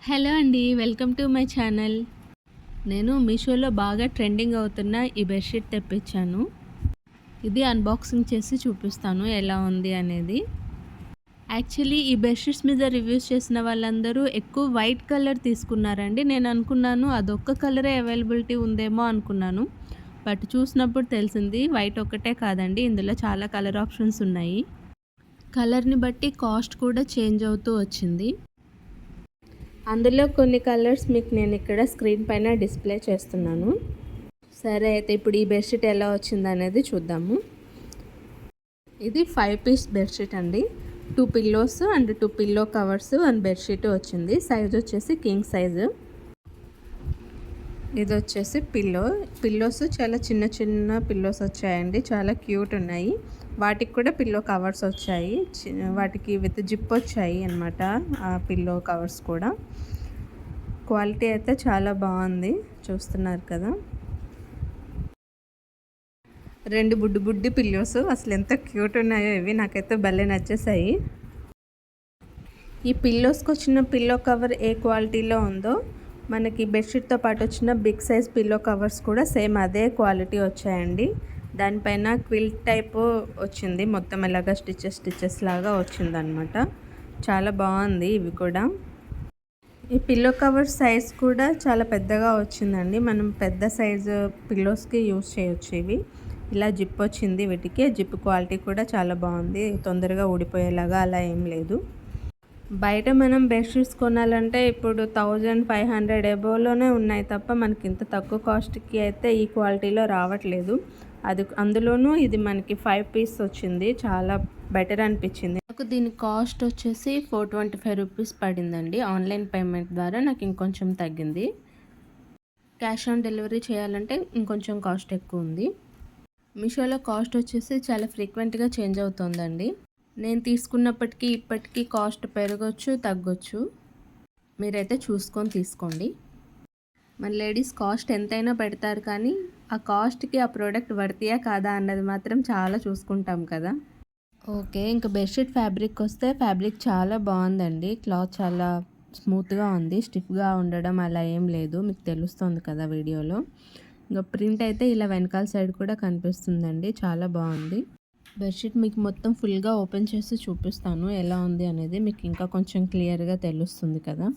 Hello అండి. Welcome to my channel. నేను మీషోలో బాగా ట్రెండింగ్ అవుతున్న ఈ బెడ్‌షీట్ తెప్పించాను. ఇది అన్బాక్సింగ్ చేసి చూపిస్తాను ఎలా ఉంది అనేది. యాక్చువల్లీ ఈ బెడ్‌షీట్స్ మీద రివ్యూస్ చేసిన వాళ్ళందరూ ఎక్కువ వైట్ కలర్ తీసుకున్నారండి. నేను అనుకున్నాను అదొక్క కలరే అవైలబిలిటీ ఉందేమో అనుకున్నాను. బట్ చూసినప్పుడు తెలిసింది వైట్ ఒక్కటే కాదండి. ఇందులో చాలా కలర్ ఆప్షన్స్ ఉన్నాయి. కలర్‌ని బట్టి కాస్ట్ కూడా చేంజ్ అవుతూ వచ్చింది. అందులో కొన్ని కలర్స్ మీకు నేను ఇక్కడ స్క్రీన్ పైన డిస్ప్లే చేస్తున్నాను. సరే అయితే ఇప్పుడు ఈ బెడ్షీట్ ఎలా వచ్చిందనేది చూద్దాము. ఇది 5 పీస్ బెడ్షీట్ అండి. 2 pillows and 2 pillow covers 1 bedsheet వచ్చింది. సైజ్ వచ్చేసి కింగ్ సైజు. ఇది వచ్చేసి పిల్లోస్ చాలా చిన్న చిన్న పిల్లోస్ వచ్చాయండి. చాలా క్యూట్ ఉన్నాయి. వాటికి కూడా పిల్లో కవర్స్ వచ్చాయి. వాటికి విత్ జిప్ వచ్చాయి అన్నమాట. ఆ పిల్లో కవర్స్ కూడా క్వాలిటీ అయితే చాలా బాగుంది. చూస్తున్నారు కదా, 2 బుడ్డి పిల్లోస్ అసలు ఎంత క్యూట్ ఉన్నాయో ఇవి. నాకైతే భలే నచ్చేసాయి. ఈ పిల్లోస్కి వచ్చిన పిల్లో కవర్ ఏ క్వాలిటీలో ఉందో మనకి బెడ్షీట్తో పాటు వచ్చిన బిగ్ సైజ్ పిల్లో కవర్స్ కూడా సేమ్ అదే క్వాలిటీ వచ్చాయండి. దానిపైన క్విల్ట్ టైపు వచ్చింది. మొత్తం ఇలాగా స్టిచెస్ లాగా వచ్చిందనమాట. చాలా బాగుంది ఇవి కూడా. ఈ పిల్లో కవర్ సైజ్ కూడా చాలా పెద్దగా వచ్చిందండి. మనం పెద్ద సైజు పిల్లోస్కి యూజ్ చేయొచ్చు ఇవి. ఇలా జిప్ వచ్చింది వీటికి. జిప్ క్వాలిటీ కూడా చాలా బాగుంది. తొందరగా ఊడిపోయేలాగా అలా ఏం లేదు. బయట మనం బెడ్షీట్స్ కొనాలంటే ఇప్పుడు 1500 ఎబోలోనే ఉన్నాయి తప్ప మనకి ఇంత తక్కువ కాస్ట్కి అయితే ఈ క్వాలిటీలో రావట్లేదు. అందులోనూ ఇది మనకి 5 పీస్ వచ్చింది. చాలా బెటర్ అనిపించింది నాకు. దీని కాస్ట్ వచ్చేసి 425 రూపీస్ పడిందండి. ఆన్లైన్ పేమెంట్ ద్వారా నాకు ఇంకొంచెం తగ్గింది. క్యాష్ ఆన్ డెలివరీ చేయాలంటే ఇంకొంచెం కాస్ట్ ఎక్కువ ఉంది. మీషోలో కాస్ట్ వచ్చేసి చాలా ఫ్రీక్వెంట్గా చేంజ్ అవుతుందండి. నేను తీసుకున్నప్పటికీ ఇప్పటికీ కాస్ట్ పెరగచ్చు తగ్గొచ్చు. మీరైతే చూసుకొని తీసుకోండి. మన లేడీస్ కాస్ట్ ఎంతైనా పెడతారు, కానీ ఆ కాస్ట్కి ఆ ప్రోడక్ట్ వర్తియా కాదా అన్నది మాత్రం చాలా చూసుకుంటాం కదా. ఓకే, ఇంకా బెడ్షీట్ ఫ్యాబ్రిక్ వస్తే ఫ్యాబ్రిక్ చాలా బాగుందండి. క్లాత్ చాలా స్మూత్గా ఉంది. స్టిఫ్గా ఉండడం అలా ఏం లేదు. మీకు తెలుస్తుంది కదా వీడియోలో. ఇంకా ప్రింట్ అయితే ఇలా వెనకాల సైడ్ కూడా కనిపిస్తుందండి. చాలా బాగుంది. బెడ్షీట్ మీకు మొత్తం ఫుల్గా ఓపెన్ చేసి చూపిస్తాను ఎలా ఉంది అనేది. మీకు ఇంకా కొంచెం క్లియర్గా తెలుస్తుంది కదా.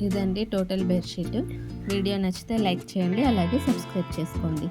ఇదండి టోటల్ బెడ్షీట్. వీడియో నచ్చితే లైక్ చేయండి, అలాగే సబ్స్క్రైబ్ చేసుకోండి.